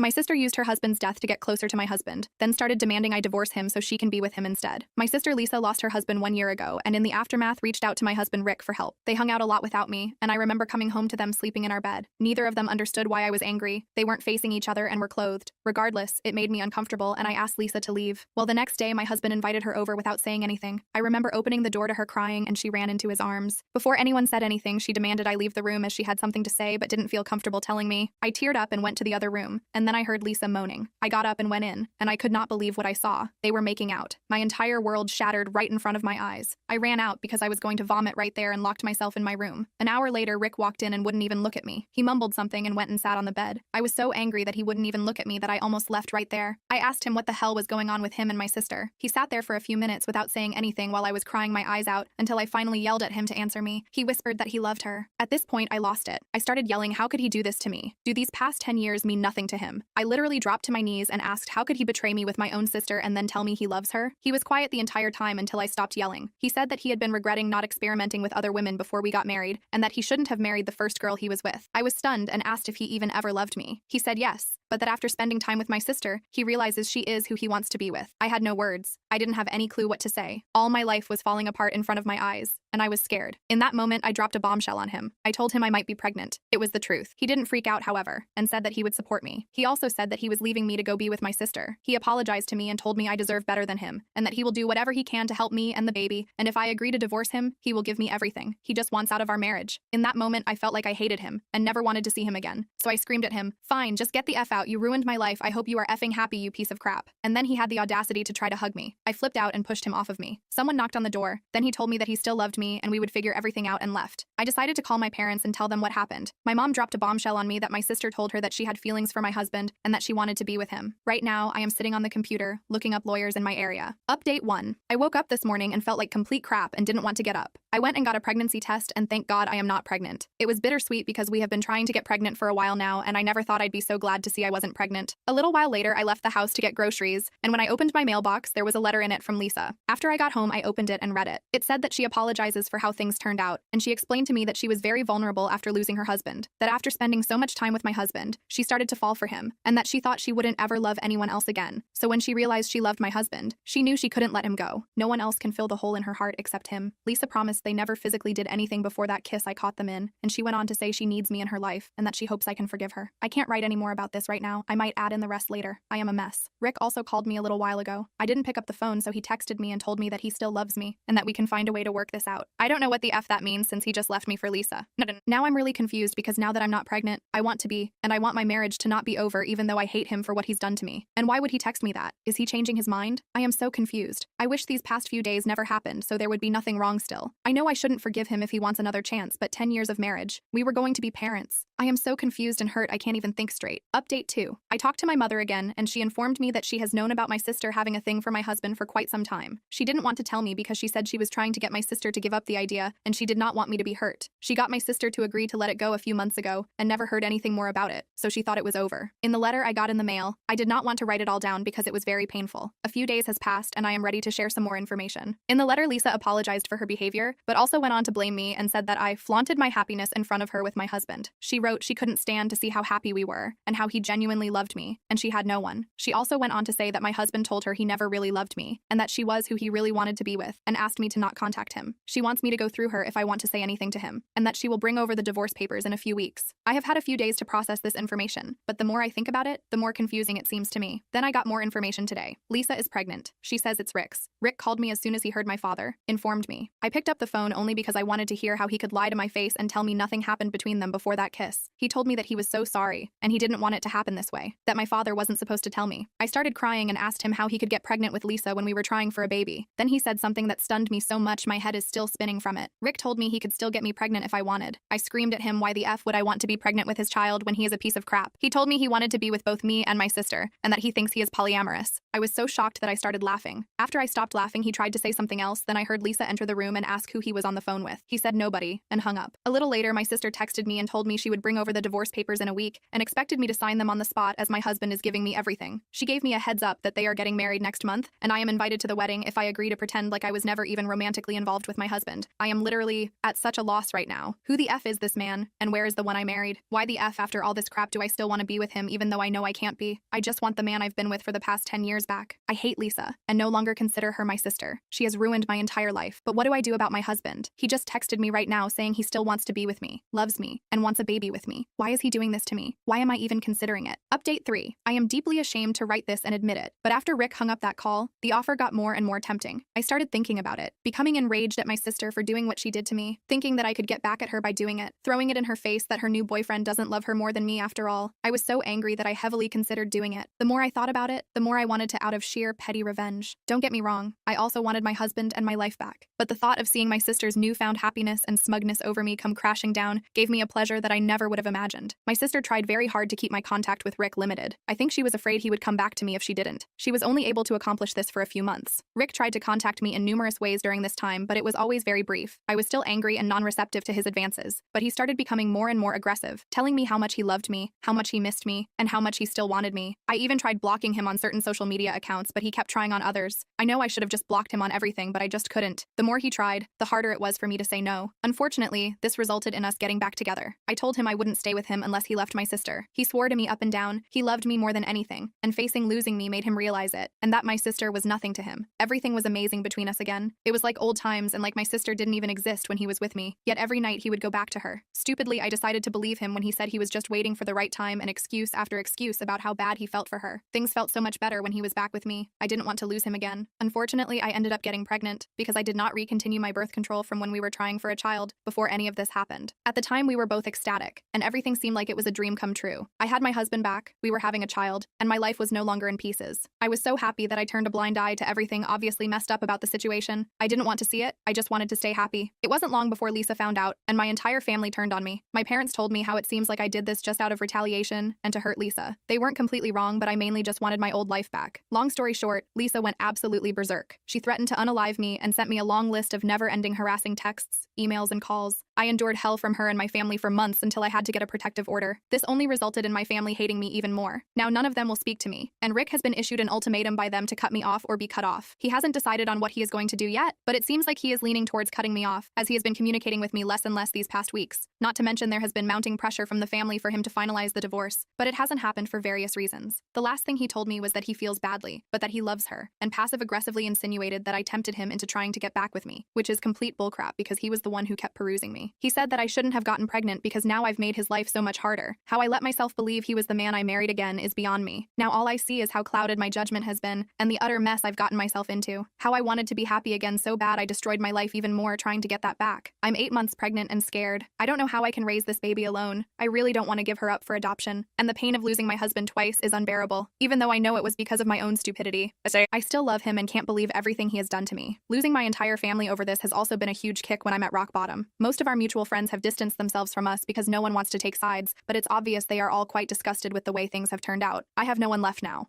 My sister used her husband's death to get closer to my husband, then started demanding I divorce him so she can be with him instead. My sister Lisa lost her husband 1 year ago, and in the aftermath reached out to my husband Rick for help. They hung out a lot without me, and I remember coming home to them sleeping in our bed. Neither of them understood why I was angry. They weren't facing each other and were clothed. Regardless, it made me uncomfortable, and I asked Lisa to leave. Well, the next day, my husband invited her over without saying anything. I remember opening the door to her crying, and she ran into his arms. Before anyone said anything, she demanded I leave the room as she had something to say but didn't feel comfortable telling me. I teared up and went to the other room, and then I heard Lisa moaning. I got up and went in, and I could not believe what I saw. They were making out. My entire world shattered right in front of my eyes. I ran out because I was going to vomit right there and locked myself in my room. An hour later, Rick walked in and wouldn't even look at me. He mumbled something and went and sat on the bed. I was so angry that he wouldn't even look at me that I almost left right there. I asked him what the hell was going on with him and my sister. He sat there for a few minutes without saying anything while I was crying my eyes out until I finally yelled at him to answer me. He whispered that he loved her. At this point, I lost it. I started yelling, how could he do this to me? Do these past 10 years mean nothing to him? I literally dropped to my knees and asked how could he betray me with my own sister and then tell me he loves her? He was quiet the entire time until I stopped yelling. He said that he had been regretting not experimenting with other women before we got married and that he shouldn't have married the first girl he was with. I was stunned and asked if he even ever loved me. He said yes, but that after spending time with my sister, he realizes she is who he wants to be with. I had no words. I didn't have any clue what to say. All my life was falling apart in front of my eyes, and I was scared. In that moment, I dropped a bombshell on him. I told him I might be pregnant. It was the truth. He didn't freak out, however, and said that he would support me. He also said that he was leaving me to go be with my sister. He apologized to me and told me I deserve better than him, and that he will do whatever he can to help me and the baby, and if I agree to divorce him, he will give me everything. He just wants out of our marriage. In that moment, I felt like I hated him and never wanted to see him again. So I screamed at him, "Fine, just get the F out. You ruined my life. I hope you are effing happy, you piece of crap." And then he had the audacity to try to hug me. I flipped out and pushed him off of me. Someone knocked on the door. Then he told me that he still loved me and we would figure everything out and left. I decided to call my parents and tell them what happened. My mom dropped a bombshell on me that my sister told her that she had feelings for my husband and that she wanted to be with him. Right now, I am sitting on the computer, looking up lawyers in my area. Update 1. I woke up this morning and felt like complete crap and didn't want to get up. I went and got a pregnancy test and thank God I am not pregnant. It was bittersweet because we have been trying to get pregnant for a while now and I never thought I'd be so glad to see I wasn't pregnant. A little while later, I left the house to get groceries, and when I opened my mailbox, there was a letter in it from Lisa. After I got home, I opened it and read it. It said that she apologizes for how things turned out, and she explained to me that she was very vulnerable after losing her husband, that after spending so much time with my husband, she started to fall for him, and that she thought she wouldn't ever love anyone else again. So when she realized she loved my husband, she knew she couldn't let him go. No one else can fill the hole in her heart except him. Lisa promised they never physically did anything before that kiss I caught them in, and she went on to say she needs me in her life and that she hopes I can forgive her. I can't write any more about this right now. I might add in the rest later. I am a mess. Rick also called me a little while ago. I didn't pick up the phone, so he texted me and told me that he still loves me and that we can find a way to work this out. I don't know what the F that means since he just left me for Lisa. Now I'm really confused because now that I'm not pregnant, I want to be, and I want my marriage to not be over even though I hate him for what he's done to me. And why would he text me that? Is he changing his mind? I am so confused. I wish these past few days never happened so there would be nothing wrong still. I know I shouldn't forgive him if he wants another chance, but 10 years of marriage. We were going to be parents. I am so confused and hurt I can't even think straight. Update 2. I talked to my mother again and she informed me that she has known about my sister having a thing for my husband for quite some time. She didn't want to tell me because she said she was trying to get my sister to give up the idea and she did not want me to be hurt. She got my sister to agree to let it go a few months ago and never heard anything more about it, so she thought it was over. In the letter I got in the mail, I did not want to write it all down because it was very painful. A few days has passed and I am ready to share some more information. In the letter, Lisa apologized for her behavior, but also went on to blame me and said that I flaunted my happiness in front of her with my husband. She wrote she couldn't stand to see how happy we were and how he genuinely loved me, and she had no one. She also went on to say that my husband told her he never really loved me and that she was who he really wanted to be with and asked me to not contact him. She wants me to go through her if I want to say anything to him, and that she will bring over the divorce papers in a few weeks. I have had a few days to process this information, but the more I think about it, the more confusing it seems to me. Then I got more information today. Lisa is pregnant. She says it's Rick's. Rick called me as soon as he heard my father, informed me. I picked up the phone only because I wanted to hear how he could lie to my face and tell me nothing happened between them before that kiss. He told me that he was so sorry, and he didn't want it to happen this way, that my father wasn't supposed to tell me. I started crying and asked him how he could get pregnant with Lisa when we were trying for a baby. Then he said something that stunned me so much my head is still spinning from it. Rick told me he could still get me pregnant if I wanted. I screamed at him, why the F would I want to be pregnant with his child when he is a piece of crap? He told me he wanted to be with both me and my sister, and that he thinks he is polyamorous. I was so shocked that I started laughing. After I stopped laughing, he tried to say something else, then I heard Lisa enter the room and ask who he was on the phone with. He said nobody, and hung up. A little later, my sister texted me and told me she would bring bring over the divorce papers in a week and expected me to sign them on the spot as my husband is giving me everything. She gave me a heads up that they are getting married next month, and I am invited to the wedding if I agree to pretend like I was never even romantically involved with my husband. I am literally at such a loss right now. Who the F is this man, and where is the one I married? Why the F after all this crap do I still want to be with him even though I know I can't be? I just want the man I've been with for the past 10 years back. I hate Lisa, and no longer consider her my sister. She has ruined my entire life. But what do I do about my husband? He just texted me right now saying he still wants to be with me, loves me, and wants a baby with me. Why is he doing this to me? Why am I even considering it? Update 3. I am deeply ashamed to write this and admit it, but after Rick hung up that call, the offer got more and more tempting. I started thinking about it, becoming enraged at my sister for doing what she did to me, thinking that I could get back at her by doing it, throwing it in her face that her new boyfriend doesn't love her more than me after all. I was so angry that I heavily considered doing it. The more I thought about it, the more I wanted to out of sheer petty revenge. Don't get me wrong, I also wanted my husband and my life back. But the thought of seeing my sister's newfound happiness and smugness over me come crashing down gave me a pleasure that I never would have imagined. My sister tried very hard to keep my contact with Rick limited. I think she was afraid he would come back to me if she didn't. She was only able to accomplish this for a few months. Rick tried to contact me in numerous ways during this time, but it was always very brief. I was still angry and non-receptive to his advances, but he started becoming more and more aggressive, telling me how much he loved me, how much he missed me, and how much he still wanted me. I even tried blocking him on certain social media accounts, but he kept trying on others. I know I should have just blocked him on everything, but I just couldn't. The more he tried, the harder it was for me to say no. Unfortunately, this resulted in us getting back together. I told him I wouldn't stay with him unless he left my sister. He swore to me up and down he loved me more than anything, and facing losing me made him realize it, and that my sister was nothing to him. Everything was amazing between us again. It was like old times and like my sister didn't even exist when he was with me, yet every night he would go back to her. Stupidly, I decided to believe him when he said he was just waiting for the right time and excuse after excuse about how bad he felt for her. Things felt so much better when he was back with me. I didn't want to lose him again. Unfortunately, I ended up getting pregnant because I did not recontinue my birth control from when we were trying for a child before any of this happened. At the time, we were both ecstatic, and everything seemed like it was a dream come true. I had my husband back, we were having a child, and my life was no longer in pieces. I was so happy that I turned a blind eye to everything obviously messed up about the situation. I didn't want to see it, I just wanted to stay happy. It wasn't long before Lisa found out, and my entire family turned on me. My parents told me how it seems like I did this just out of retaliation and to hurt Lisa. They weren't completely wrong, but I mainly just wanted my old life back. Long story short, Lisa went absolutely berserk. She threatened to unalive me and sent me a long list of never-ending harassing texts, emails, and calls. I endured hell from her and my family for months until I had to get a protective order. This only resulted in my family hating me even more. Now none of them will speak to me, and Rick has been issued an ultimatum by them to cut me off or be cut off. He hasn't decided on what he is going to do yet, but it seems like he is leaning towards cutting me off, as he has been communicating with me less and less these past weeks. Not to mention there has been mounting pressure from the family for him to finalize the divorce, but it hasn't happened for various reasons. The last thing he told me was that he feels badly, but that he loves her, and passive-aggressively insinuated that I tempted him into trying to get back with me, which is complete bullcrap because he was the one who kept perusing me. He said that I shouldn't have gotten pregnant because now I've made his life so much harder. How I let myself believe he was the man I married again is beyond me. Now all I see is how clouded my judgment has been and the utter mess I've gotten myself into. How I wanted to be happy again so bad I destroyed my life even more trying to get that back. I'm 8 months pregnant and scared. I don't know how I can raise this baby alone. I really don't want to give her up for adoption. And the pain of losing my husband twice is unbearable, even though I know it was because of my own stupidity. I still love him and can't believe everything he has done to me. Losing my entire family over this has also been a huge kick when I'm at rock bottom. Most of our mutual friends have distanced themselves from us because no one wants to take sides, but it's obvious they are all quite disgusted with the way things have turned out. I have no one left now.